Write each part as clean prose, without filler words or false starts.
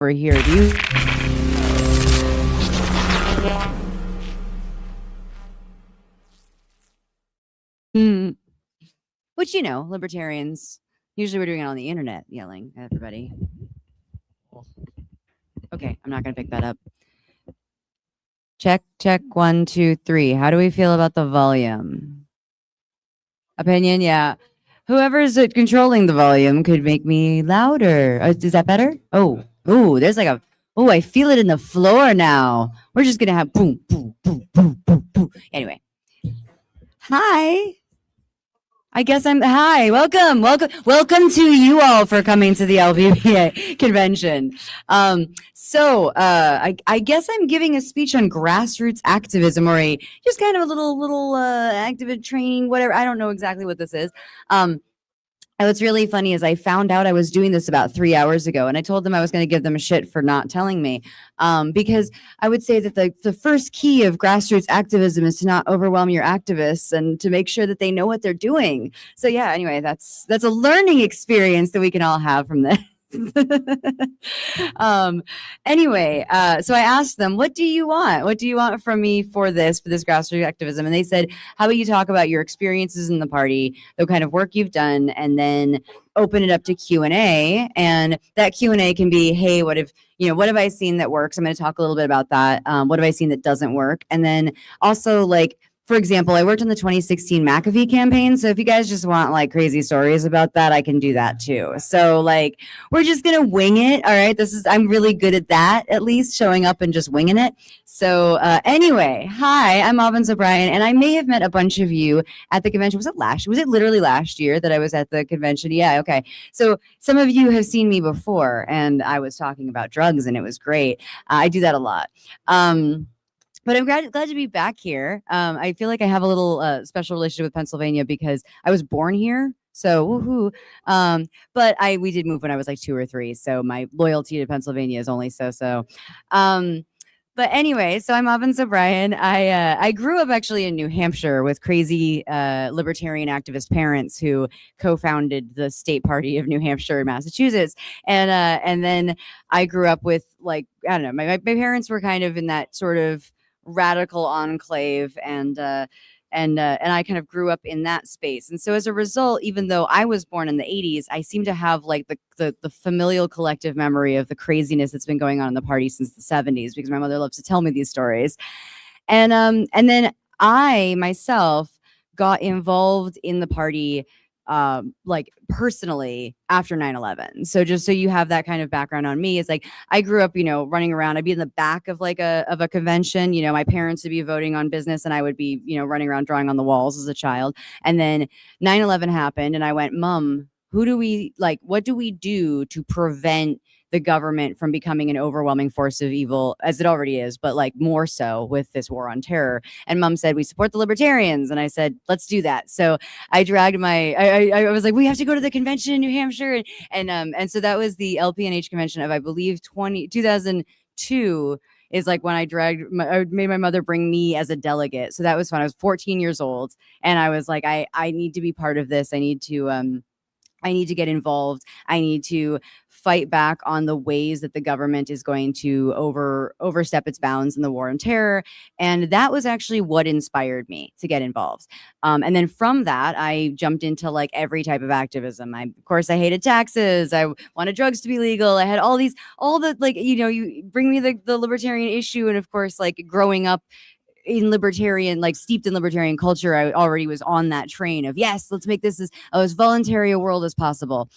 over here. Do you? Which, you know, libertarians, usually we're doing it on the internet, yelling at everybody. Okay, I'm not going to pick that up. Check, 1, 2, 3. How do we feel about the volume? Opinion, yeah. Whoever's controlling the volume could make me louder. Is that better? Oh, there's like a, I feel it in the floor now. We're just going to have boom, boom, boom, boom, boom, boom. Anyway. Hi. I guess hi, welcome to you all for coming to the LPPA convention. I guess I'm giving a speech on grassroots activism, or just kind of a little activist training, whatever. I don't know exactly what this is. And what's really funny is I found out I was doing this about 3 hours ago, and I told them I was going to give them a shit for not telling me, because I would say that the first key of grassroots activism is to not overwhelm your activists and to make sure that they know what they're doing. So yeah, anyway, that's a learning experience that we can all have from this. Anyway, so I asked them, what do you want? What do you want from me for this grassroots activism? And they said, how about you talk about your experiences in the party, the kind of work you've done, and then open it up to Q&A. And that Q&A can be, hey, what have I seen that works? I'm going to talk a little bit about that. What have I seen that doesn't work? And then also, like, for example, I worked on the 2016 McAfee campaign. So if you guys just want like crazy stories about that, I can do that too. So like, we're just going to wing it. All right. I'm really good at that, at least showing up and just winging it. So anyway, hi, I'm Avens O'Brien, and I may have met a bunch of you at the convention. Was it literally last year that I was at the convention? Yeah. Okay. So some of you have seen me before, and I was talking about drugs, and it was great. I do that a lot. But I'm glad to be back here. I feel like I have a little special relationship with Pennsylvania because I was born here. So woohoo. But we did move when I was like 2 or 3. So my loyalty to Pennsylvania is only so. But anyway, so I'm Avens O'Brien. I grew up actually in New Hampshire with crazy libertarian activist parents who co-founded the state party of New Hampshire and Massachusetts. And then I grew up with, like, I don't know, my parents were kind of in that sort of radical enclave, and I kind of grew up in that space. And so as a result, even though I was born in the 80s, I seem to have like the familial collective memory of the craziness that's been going on in the party since the 70s, because my mother loves to tell me these stories. And then I myself got involved in the party like personally after 9/11. So just so you have that kind of background on me, it's like I grew up, running around. I'd be in the back of like a convention. My parents would be voting on business, and I would be, running around drawing on the walls as a child. And then 9/11 happened, and I went, Mom, what do we do to prevent the government from becoming an overwhelming force of evil, as it already is, but like more so with this war on terror? And Mom said, we support the libertarians. And I said, let's do that. So I dragged I was like, we have to go to the convention in New Hampshire. And so that was the LPNH convention of, I believe, 2002 is like when I made my mother bring me as a delegate. So that was fun. I was 14 years old, and I was like, I need to be part of this. I need to get involved. I need to fight back on the ways that the government is going to overstep its bounds in the war on terror. And that was actually what inspired me to get involved. And then from that, I jumped into like every type of activism. Of course, I hated taxes. I wanted drugs to be legal. I had all the like, you bring me the libertarian issue. And of course, like growing up in libertarian, like steeped in libertarian culture, I already was on that train of, yes, let's make this as voluntary a world as possible.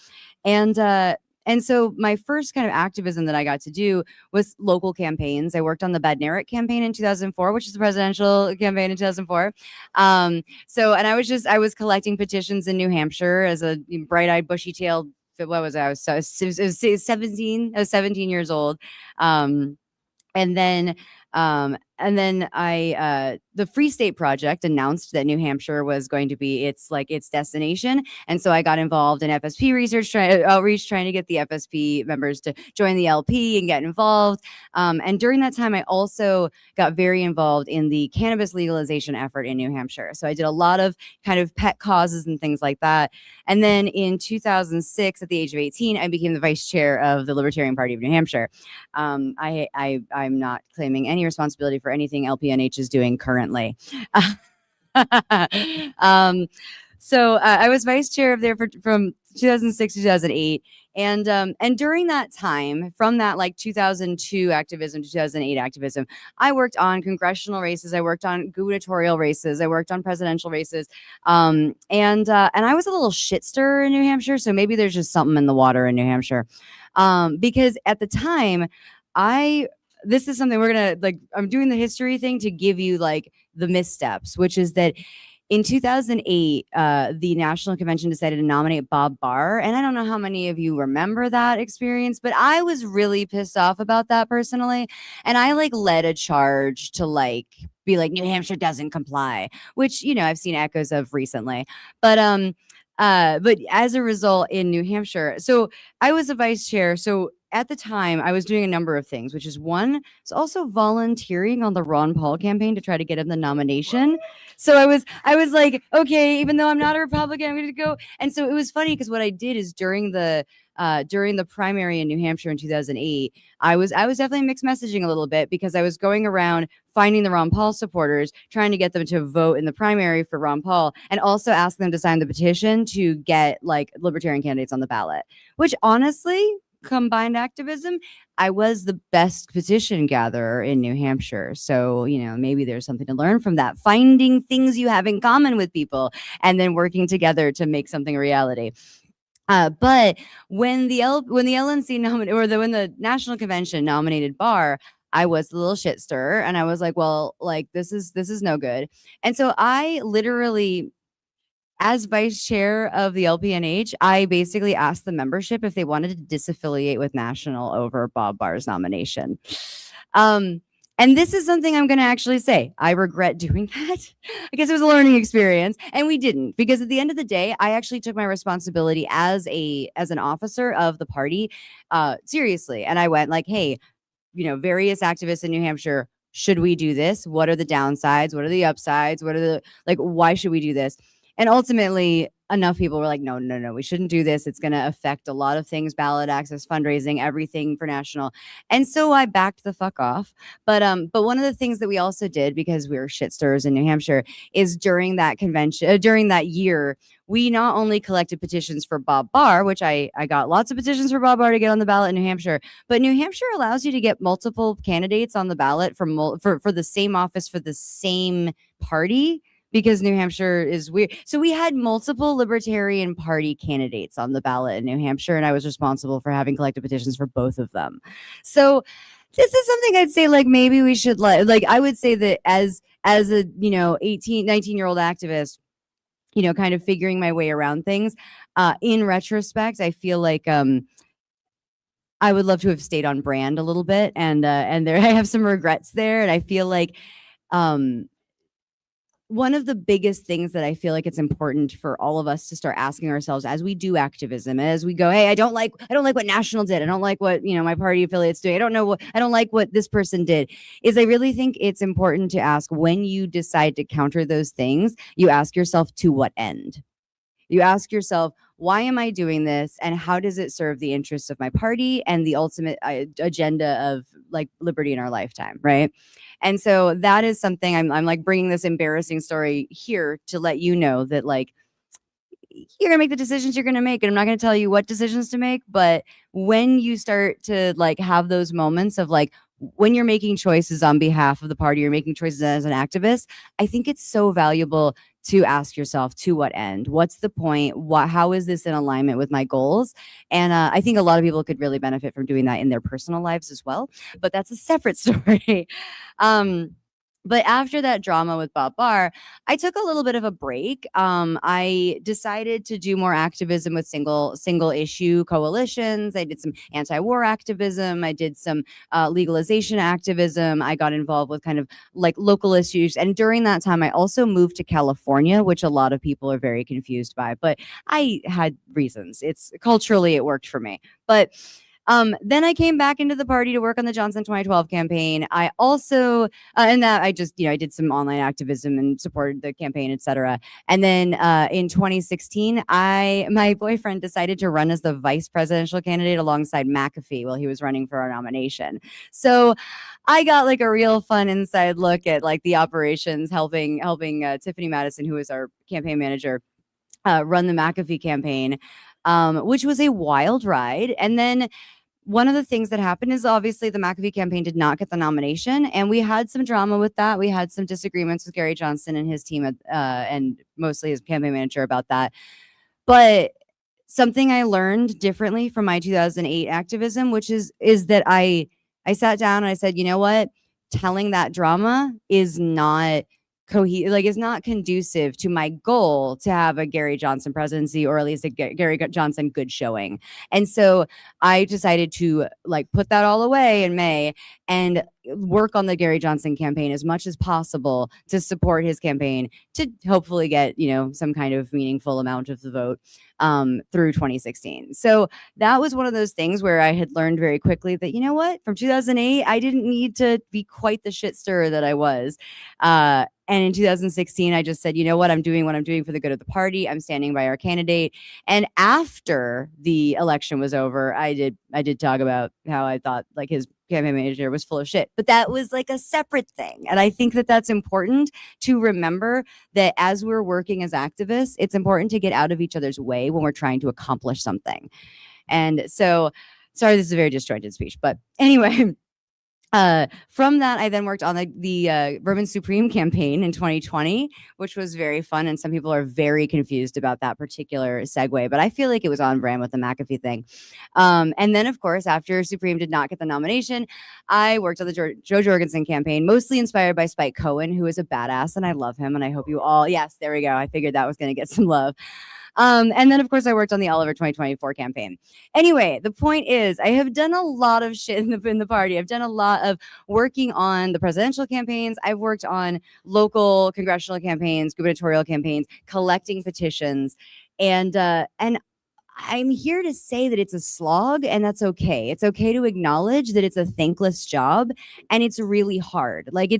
And so my first kind of activism that I got to do was local campaigns. I worked on the Badnarik campaign in 2004, which is the presidential campaign in 2004. And I was collecting petitions in New Hampshire as a bright-eyed, bushy-tailed, what was I? I was 17 years old. And then And then the Free State Project announced that New Hampshire was going to be its destination, and so I got involved in FSP research, outreach, trying to get the FSP members to join the LP and get involved. And during that time, I also got very involved in the cannabis legalization effort in New Hampshire. So I did a lot of kind of pet causes and things like that. And then in 2006, at the age of 18, I became the vice chair of the Libertarian Party of New Hampshire. I'm not claiming any responsibility for anything LPNH is doing currently. So I was vice chair of there from 2006 to 2008. And during that time, from that 2002 activism to 2008 activism, I worked on congressional races, I worked on gubernatorial races, I worked on presidential races, and I was a little shit stirrer in New Hampshire. So maybe there's just something in the water in New Hampshire, because at the time, this is something we're gonna I'm doing the history thing to give you the missteps, which is that in 2008, the National Convention decided to nominate Bob Barr. And I don't know how many of you remember that experience, but I was really pissed off about that personally. And I led a charge to be New Hampshire doesn't comply, which, I've seen echoes of recently. But as a result in New Hampshire, so I was a vice chair. So at the time, I was doing a number of things, which is one, it's also volunteering on the Ron Paul campaign to try to get him the nomination. So I was like, okay, even though I'm not a Republican, I'm going to go. And so it was funny because what I did is during the primary in New Hampshire in 2008, I was definitely mixed messaging a little bit because I was going around finding the Ron Paul supporters, trying to get them to vote in the primary for Ron Paul, and also ask them to sign the petition to get libertarian candidates on the ballot, which honestly, combined activism, I was the best petition gatherer in New Hampshire. So, maybe there's something to learn from that, finding things you have in common with people and then working together to make something a reality. But when the LNC nominated, or when the National Convention nominated Barr, I was a little shit stirrer, and I was like, well, this is no good. And so I literally, as vice chair of the LPNH, I basically asked the membership if they wanted to disaffiliate with National over Bob Barr's nomination. And this is something I'm going to actually say. I regret doing that. I guess it was a learning experience, and we didn't, because at the end of the day, I actually took my responsibility as an officer of the party seriously, and I went hey, various activists in New Hampshire, should we do this? What are the downsides? What are the upsides? What are the why should we do this? And ultimately, enough people were like, no, we shouldn't do this. It's going to affect a lot of things, ballot access, fundraising, everything for national. And so I backed the fuck off. But one of the things that we also did, because we were shit stirrers in New Hampshire, is during that convention, during that year, we not only collected petitions for Bob Barr, which I got lots of petitions for Bob Barr to get on the ballot in New Hampshire, but New Hampshire allows you to get multiple candidates on the ballot for the same office for the same party, because New Hampshire is weird. So we had multiple Libertarian Party candidates on the ballot in New Hampshire, and I was responsible for having collected petitions for both of them. So this is something I'd say maybe we should I would say that as a 18, 19-year-old activist, kind of figuring my way around things, in retrospect, I feel like I would love to have stayed on brand a little bit, and there I have some regrets there, and I feel like one of the biggest things that I feel like it's important for all of us to start asking ourselves as we do activism, as we go, hey, I don't like what National did. I don't like what, my party affiliates doing. I don't like what this person did, is I really think it's important to ask, when you decide to counter those things, you ask yourself, to what end? You ask yourself, why am I doing this? And how does it serve the interests of my party and the ultimate agenda of liberty in our lifetime, right? And so that is something I'm bringing this embarrassing story here to let you know that you're gonna make the decisions you're gonna make, and I'm not gonna tell you what decisions to make, but when you start to have those moments of when you're making choices on behalf of the party, you're making choices as an activist, I think it's so valuable to ask yourself, to what end? What's the point? How is this in alignment with my goals? And I think a lot of people could really benefit from doing that in their personal lives as well, but that's a separate story. But after that drama with Bob Barr, I took a little bit of a break. I decided to do more activism with single issue coalitions. I did some anti-war activism. I did some legalization activism. I got involved with kind of like local issues. And during that time, I also moved to California, which a lot of people are very confused by. But I had reasons. It's culturally, it worked for me. But then I came back into the party to work on the Johnson 2012 campaign. I also, and that I just, I did some online activism and supported the campaign, etc. And then in 2016, my boyfriend decided to run as the vice presidential candidate alongside McAfee while he was running for our nomination. So I got like a real fun inside look at like the operations, helping Tiffany Madison, who was our campaign manager, run the McAfee campaign, which was a wild ride. And then one of the things that happened is obviously the McAfee campaign did not get the nomination, and we had some drama with that. We had some disagreements with Gary Johnson and his team, and mostly his campaign manager about that. But something I learned differently from my 2008 activism, which is that I sat down and I said, you know what, telling that drama is not is not conducive to my goal to have a Gary Johnson presidency, or at least a Gary Johnson good showing. And so I decided to like put that all away in May and work on the Gary Johnson campaign as much as possible to support his campaign to hopefully get, some kind of meaningful amount of the vote through 2016. So that was one of those things where I had learned very quickly that, you know what, from 2008, I didn't need to be quite the shit stirrer that I was. And in 2016, I just said, you know what I'm doing for the good of the party. I'm standing by our candidate. And after the election was over, I did talk about how I thought like his campaign manager was full of shit, but that was like a separate thing. And I think that that's important to remember, that as we're working as activists, it's important to get out of each other's way when we're trying to accomplish something. And so, sorry, this is a very disjointed speech, but anyway, from that, I then worked on the Bourbon Supreme campaign in 2020, which was very fun. And some people are very confused about that particular segue, but I feel like it was on brand with the McAfee thing. And then, of course, after Supreme did not get the nomination, I worked on the Joe Jorgensen campaign, mostly inspired by Spike Cohen, who is a badass, and I love him. And I hope you all, yes, there we go. I figured that was going to get some love. And then, of course, I worked on the Oliver 2024 campaign. Anyway, the point is, I have done a lot of shit in the party. I've done a lot of working on the presidential campaigns. I've worked on local congressional campaigns, gubernatorial campaigns, collecting petitions, and I'm here to say that it's a slog, and that's okay. It's okay to acknowledge that it's a thankless job, and it's really hard. Like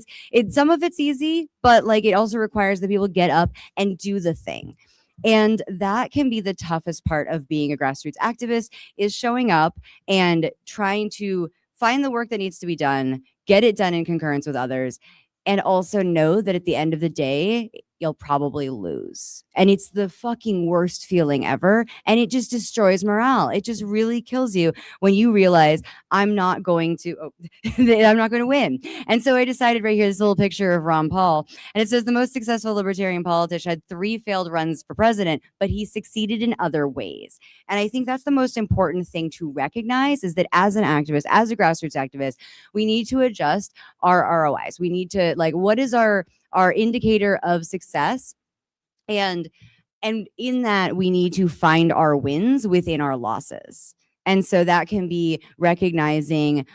some of it's easy, but like it also requires that people get up and do the thing. And that can be the toughest part of being a grassroots activist, is showing up and trying to find the work that needs to be done, get it done in concurrence with others, and also know that at the end of the day, you'll probably lose. And it's the fucking worst feeling ever. And it just destroys morale. It just really kills you when you realize I'm not going to win. And so I decided right here, this little picture of Ron Paul, and it says the most successful libertarian politician had 3 failed runs for president, but he succeeded in other ways. And I think that's the most important thing to recognize, is that as an activist, as a grassroots activist, we need to adjust our ROIs. We need to what is our indicator of success, and in that we need to find our wins within our losses. And so that can be recognizing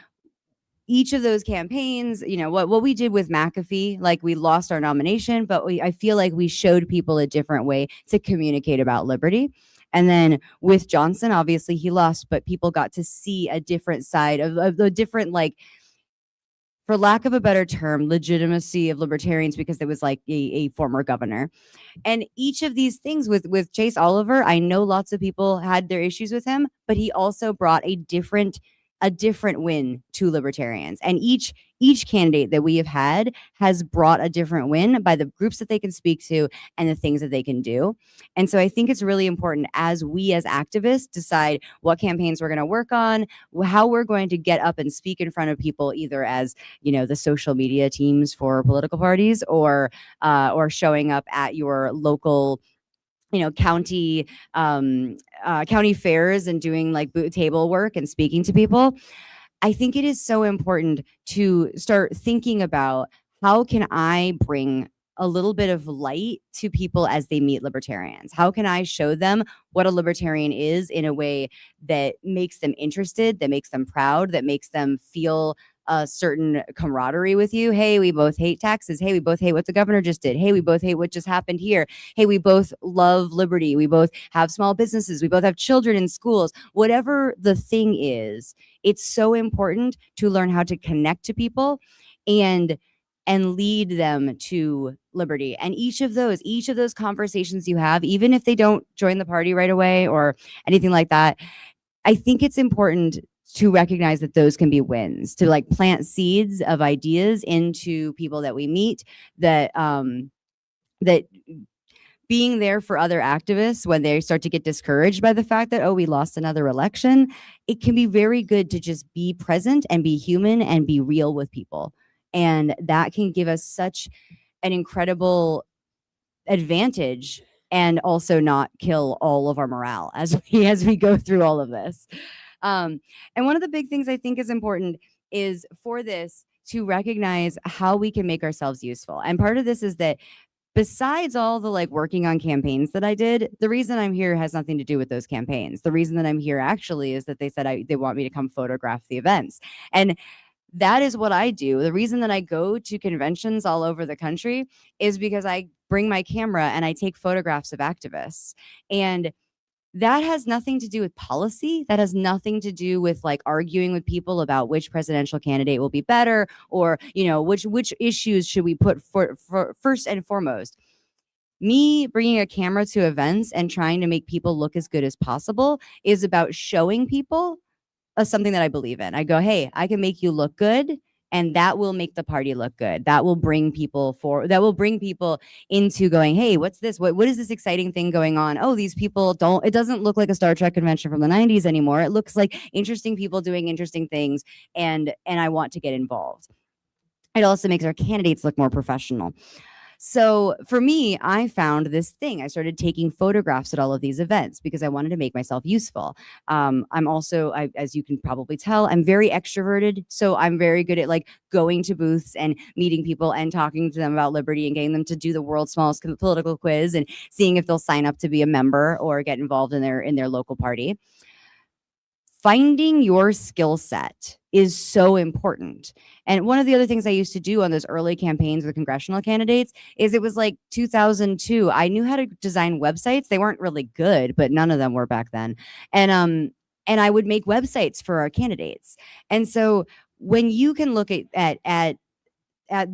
each of those campaigns, what we did with McAfee, like we lost our nomination, but I feel like we showed people a different way to communicate about liberty. And then with Johnson, obviously he lost, but people got to see a different side of the different, for lack of a better term, legitimacy of libertarians, because it was like a former governor. And each of these things with Chase Oliver, I know lots of people had their issues with him, but he also brought a different win to libertarians. And each candidate that we have had has brought a different win by the groups that they can speak to and the things that they can do. And so I think it's really important, as we as activists decide what campaigns we're going to work on, how we're going to get up and speak in front of people, either as, the social media teams for political parties, or showing up at your local county fairs and doing like table work and speaking to people. I think it is so important to start thinking about how can I bring a little bit of light to people as they meet libertarians? How can I show them what a libertarian is in a way that makes them interested, that makes them proud, that makes them feel a certain camaraderie with you? Hey, we both hate taxes. Hey, we both hate what the governor just did. Hey, we both hate what just happened here. Hey, we both love liberty. We both have small businesses. We both have children in schools. Whatever the thing is, it's so important to learn how to connect to people and lead them to liberty. And each of those conversations you have, even if they don't join the party right away or anything like that, I think it's important to recognize that those can be wins, to like plant seeds of ideas into people that we meet, that that being there for other activists when they start to get discouraged by the fact that, oh, we lost another election, it can be very good to just be present and be human and be real with people. And that can give us such an incredible advantage and also not kill all of our morale as we go through all of this. And one of the big things I think is important is for this to recognize how we can make ourselves useful. And part of this is that besides all the like working on campaigns that I did, the reason I'm here has nothing to do with those campaigns. The reason that I'm here actually is that they said they want me to come photograph the events. And that is what I do. The reason that I go to conventions all over the country is because I bring my camera and I take photographs of activists. And that has nothing to do with policy. That has nothing to do with like arguing with people about which presidential candidate will be better, or, you know, which issues should we put for first and foremost. Me bringing a camera to events and trying to make people look as good as possible is about showing people something that I believe in. I go, hey, I can make you look good, and that will make the party look good. That will bring people into going, hey, what's this? What is this exciting thing going on? Oh, these people it doesn't look like a Star Trek convention from the 90s anymore. It looks like interesting people doing interesting things, and I want to get involved. It also makes our candidates look more professional. So for me, I found this thing. I started taking photographs at all of these events because I wanted to make myself useful. I'm also, as you can probably tell, I'm very extroverted. So I'm very good at like going to booths and meeting people and talking to them about liberty and getting them to do the world's smallest political quiz and seeing if they'll sign up to be a member or get involved in their local party. Finding your skill set is so important. And one of the other things I used to do on those early campaigns with congressional candidates is it was like 2002. I knew how to design websites. They weren't really good, but none of them were back then. And I would make websites for our candidates. And so when you can look at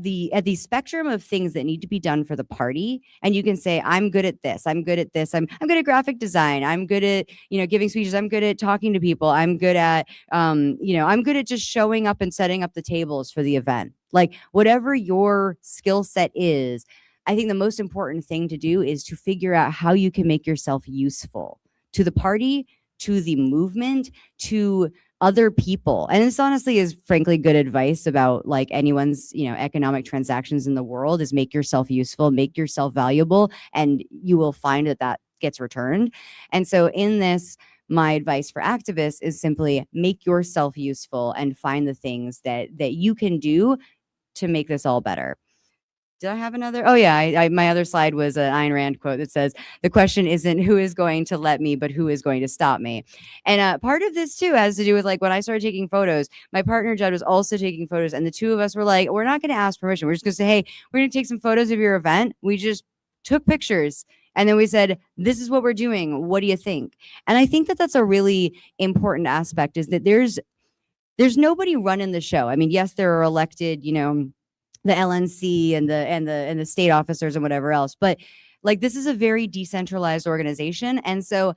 the spectrum of things that need to be done for the party, and you can say, I'm good at this, I'm good at this, I'm good at graphic design, I'm good at, you know, giving speeches, I'm good at talking to people, I'm good at I'm good at just showing up and setting up the tables for the event. Like whatever your skill set is, I think the most important thing to do is to figure out how you can make yourself useful to the party, to the movement, to other people. And this honestly is frankly good advice about like anyone's, you know, economic transactions in the world, is make yourself useful, make yourself valuable, and you will find that gets returned. And so in this, my advice for activists is simply make yourself useful and find the things that you can do to make this all better. Did I have another? Oh yeah, my other slide was an Ayn Rand quote that says, the question isn't who is going to let me, but who is going to stop me. And part of this too has to do with like when I started taking photos, my partner Judd was also taking photos, and the two of us were like, we're not going to ask permission. We're just going to say, hey, we're going to take some photos of your event. We just took pictures. And then we said, this is what we're doing. What do you think? And I think that that's a really important aspect, is that there's nobody running the show. I mean, yes, there are elected, you know, the LNC and the state officers and whatever else, but like this is a very decentralized organization. And so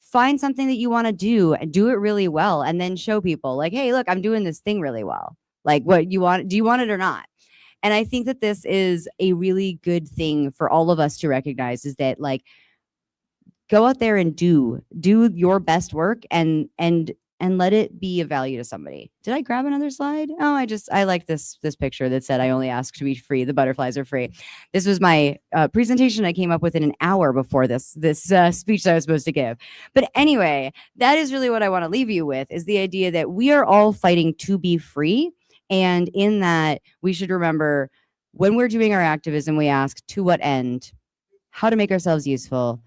find something that you want to do and do it really well, and then show people like, hey, look, I'm doing this thing really well. Like, what you want, do you want it or not? And I think that this is a really good thing for all of us to recognize, is that like, go out there and do your best work and let it be of value to somebody. Did I grab another slide? Oh, I like this picture that said, I only ask to be free. The butterflies are free. This was my presentation I came up with in an hour before this speech that I was supposed to give. But anyway, that is really what I want to leave you with, is the idea that we are all fighting to be free. And in that, we should remember when we're doing our activism, we ask to what end, how to make ourselves useful,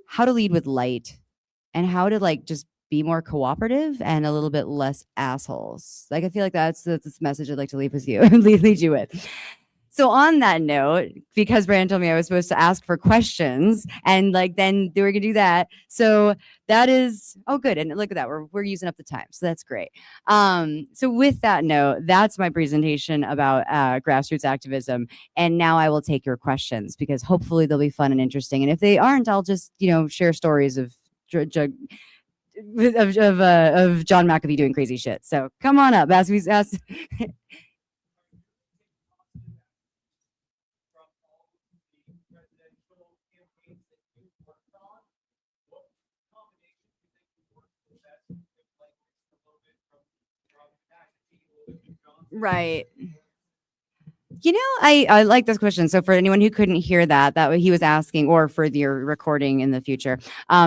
how to lead with light, and how to like just be more cooperative and a little bit less assholes. Like I feel like that's the message I'd like to leave with you, lead you with. So on that note, because Brandon told me I was supposed to ask for questions, and like then they were gonna do that. So that is good. And look at that, we're using up the time, so that's great. So with that note, that's my presentation about grassroots activism. And now I will take your questions because hopefully they'll be fun and interesting. And if they aren't, I'll just share stories of John McAfee doing crazy shit. So come on up, ask. Right. I like this question. So for anyone who couldn't hear that he was asking, or for your recording in the future,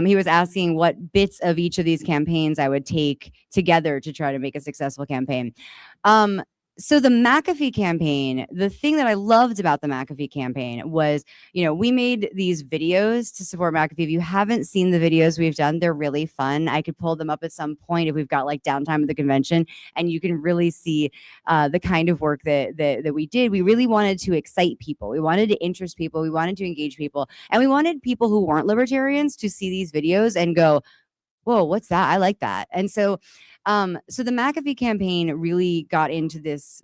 he was asking what bits of each of these campaigns I would take together to try to make a successful campaign. So the McAfee campaign, the thing that I loved about the McAfee campaign was, we made these videos to support McAfee. If you haven't seen the videos we've done, they're really fun. I could pull them up at some point if we've got like downtime at the convention, and you can really see the kind of work that we did. We really wanted to excite people. We wanted to interest people. We wanted to engage people. And we wanted people who weren't libertarians to see these videos and go, whoa, what's that? I like that. And so the McAfee campaign really got into this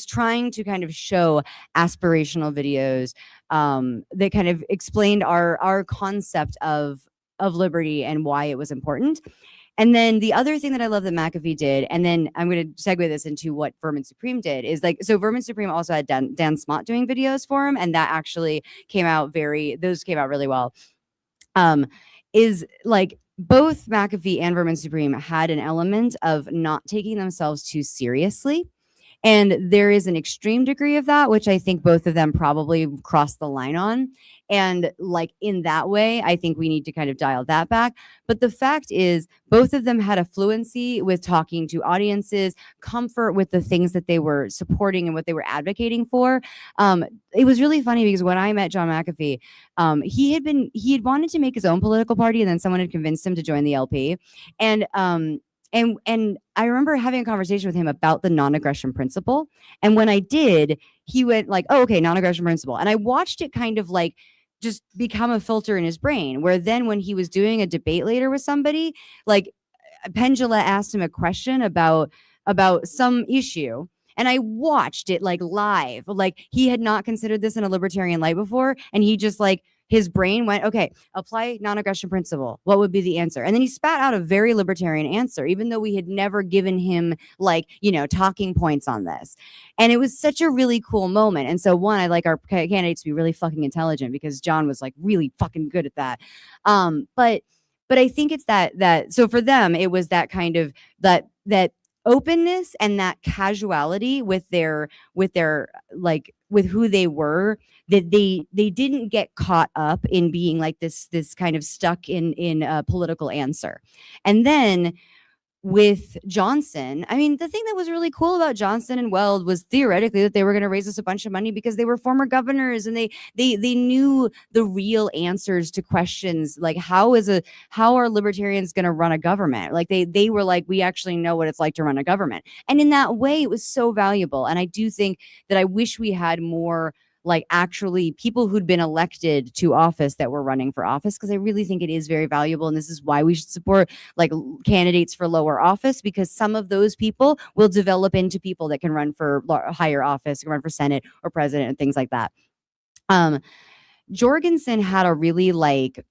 trying to kind of show aspirational videos that kind of explained our concept of liberty and why it was important. And then the other thing that I love that McAfee did, and then I'm going to segue this into what Vermin Supreme did, is like, so Vermin Supreme also had Dan Smott doing videos for him, and that actually came out really well. Is like both McAfee and Vermin Supreme had an element of not taking themselves too seriously. And there is an extreme degree of that, which I think both of them probably crossed the line on. And like in that way, I think we need to kind of dial that back. But the fact is, both of them had a fluency with talking to audiences, comfort with the things that they were supporting and what they were advocating for. It was really funny because when I met John McAfee, he had wanted to make his own political party, and then someone had convinced him to join the LP. And I remember having a conversation with him about the non-aggression principle. And when I did, he went like, oh, okay, non-aggression principle. And I watched it kind of like just become a filter in his brain, where then when he was doing a debate later with somebody, like Pendula asked him a question about some issue. And I watched it like live. Like he had not considered this in a libertarian light before. And he just like, his brain went, okay, apply non-aggression principle. What would be the answer? And then he spat out a very libertarian answer, even though we had never given him like, talking points on this. And it was such a really cool moment. And so one, I like our candidates to be really fucking intelligent, because John was like really fucking good at that. But I think it's that so for them, it was that kind of that openness and that casuality with their like with who they were, that they didn't get caught up in being like this kind of stuck in a political answer. And then with Johnson, I mean, the thing that was really cool about Johnson and Weld was theoretically that they were going to raise us a bunch of money because they were former governors, and they knew the real answers to questions like how are libertarians going to run a government? Like they were like, we actually know what it's like to run a government. And in that way, it was so valuable. And I do think that I wish we had more like actually people who'd been elected to office that were running for office, because I really think it is very valuable. And this is why we should support like candidates for lower office, because some of those people will develop into people that can run for higher office, can run for Senate or president and things like that. Jorgensen had a really like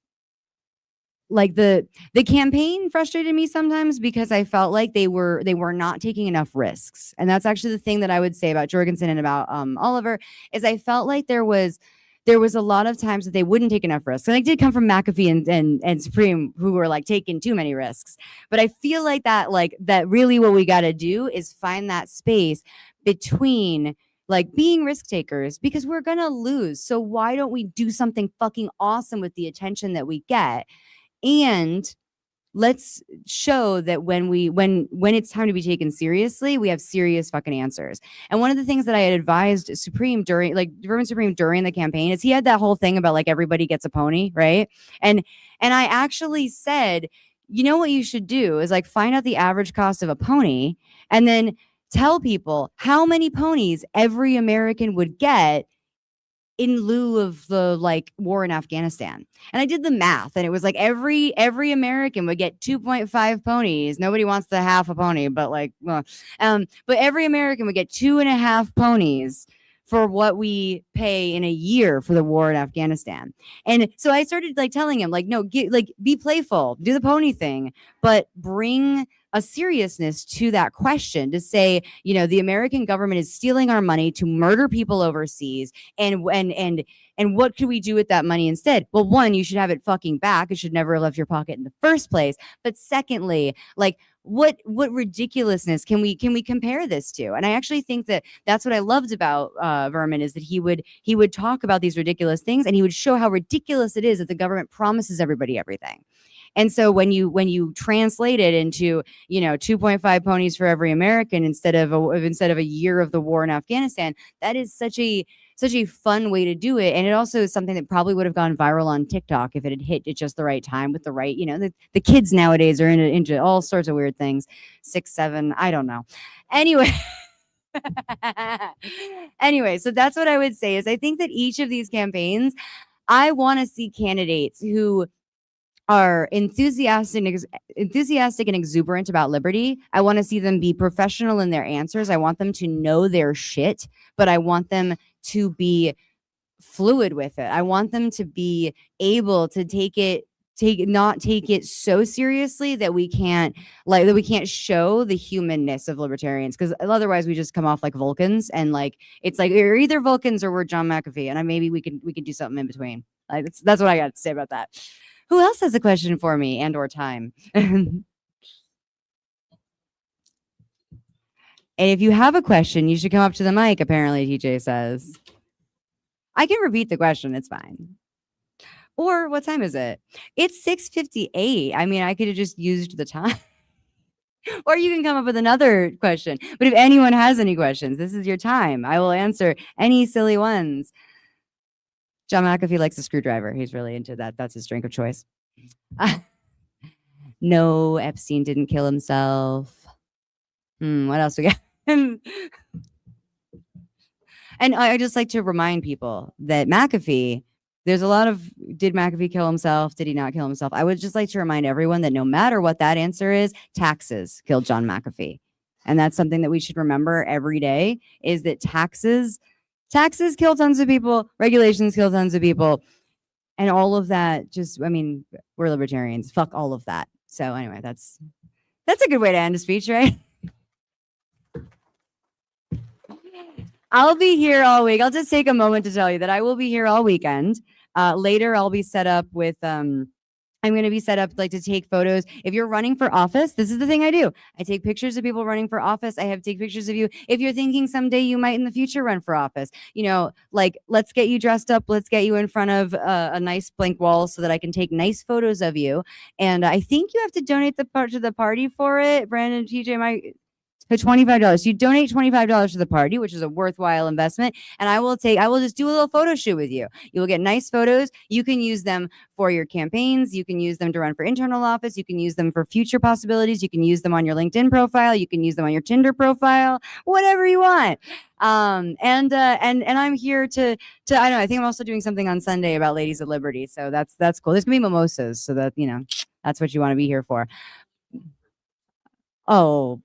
the campaign frustrated me sometimes because I felt like they were not taking enough risks. And that's actually the thing that I would say about Jorgensen and about Oliver, is I felt like there was a lot of times that they wouldn't take enough risks. And I did come from McAfee and Supreme, who were like taking too many risks. But I feel like that really what we got to do is find that space between like being risk takers, because we're going to lose. So why don't we do something fucking awesome with the attention that we get? And let's show that when it's time to be taken seriously, we have serious fucking answers. And one of the things that I had advised Supreme during, like, Vermin Supreme during the campaign is he had that whole thing about like everybody gets a pony, right? And I actually said, you know what you should do is like find out the average cost of a pony and then tell people how many ponies every American would get in lieu of the like war in Afghanistan. And I did the math and it was like every American would get 2.5 ponies. Nobody wants the half a pony, but like, but every American would get 2.5 ponies for what we pay in a year for the war in Afghanistan. And so I started like telling him like, no, be playful, do the pony thing, but bring a seriousness to that question to say, you know, the American government is stealing our money to murder people overseas. And what could we do with that money instead? Well, one, you should have it fucking back. It should never have left your pocket in the first place. But secondly, like, what ridiculousness can we compare this to? And I actually think that that's what I loved about Vermin, is that he would talk about these ridiculous things and he would show how ridiculous it is that the government promises everybody everything. And so when you translate it into, you know, 2.5 ponies for every American instead of a year of the war in Afghanistan, that is such a fun way to do it. And it also is something that probably would have gone viral on TikTok if it had hit at just the right time with the right, you know, the kids nowadays are into all sorts of weird things. 6, 7, I don't know. Anyway. Anyway, so that's what I would say is I think that each of these campaigns, I want to see candidates who are enthusiastic and exuberant about liberty. I want to see them be professional in their answers. I want them to know their shit, but I want them to be fluid with it. I want them to be able to not take it so seriously that we can't show the humanness of libertarians, because otherwise we just come off like Vulcans, and like it's like we're either Vulcans or we're John McAfee, and maybe we can do something in between. Like that's what I got to say about that. Who else has a question for me and or time? And if you have a question, you should come up to the mic, apparently, TJ says. I can repeat the question. It's fine. Or what time is it? It's 6:58. I mean, I could have just used the time. Or you can come up with another question. But if anyone has any questions, this is your time. I will answer any silly ones. John McAfee likes a screwdriver. He's really into that. That's his drink of choice. No, Epstein didn't kill himself. What else we got? And I just like to remind people that McAfee, there's a lot of, did McAfee kill himself? Did he not kill himself? I would just like to remind everyone that no matter what that answer is, taxes killed John McAfee. And that's something that we should remember every day, is that taxes kill tons of people, regulations kill tons of people, and all of that just, I mean, we're libertarians. Fuck all of that. So anyway, that's a good way to end a speech, right? I'll be here all week. I'll just take a moment to tell you that I will be here all weekend. Later, I'll be set up with, I'm going to be set up like to take photos. If you're running for office, this is the thing I do. I take pictures of people running for office. I take pictures of you. If you're thinking someday you might in the future run for office, you know, like, let's get you dressed up. Let's get you in front of a nice blank wall so that I can take nice photos of you. And I think you have to donate the part to the party for it. Brandon, TJ, Mike. So $25. You donate $25 to the party, which is a worthwhile investment. And I will just do a little photo shoot with you. You will get nice photos. You can use them for your campaigns. You can use them to run for internal office. You can use them for future possibilities. You can use them on your LinkedIn profile. You can use them on your Tinder profile, whatever you want. And I'm here to I don't know, I think I'm also doing something on Sunday about Ladies of Liberty. So that's cool. There's gonna be mimosas, so that, you know, that's what you want to be here for. Oh,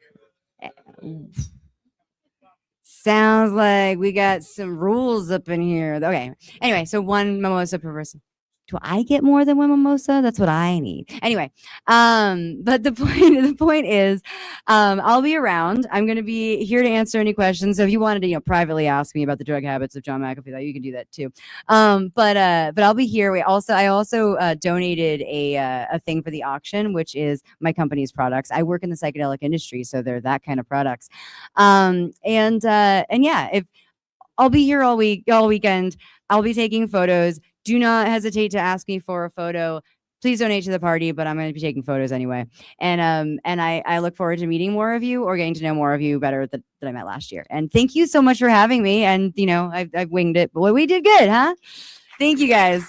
sounds like we got some rules up in here. Okay. Anyway, so one mimosa per person. Do I get more than one mimosa? That's what I need. Anyway, but the point is, I'll be around. I'm going to be here to answer any questions. So if you wanted to, you know, privately ask me about the drug habits of John McAfee, you can do that too. But I'll be here. I also donated a thing for the auction, which is my company's products. I work in the psychedelic industry, so they're that kind of products. And yeah, if I'll be here all weekend, I'll be taking photos. Do not hesitate to ask me for a photo. please donate to the party, but I'm going to be taking photos anyway. And I look forward to meeting more of you or getting to know more of you better than I met last year. And thank you so much for having me. And, you know, I've winged it, but we did good, huh? Thank you guys.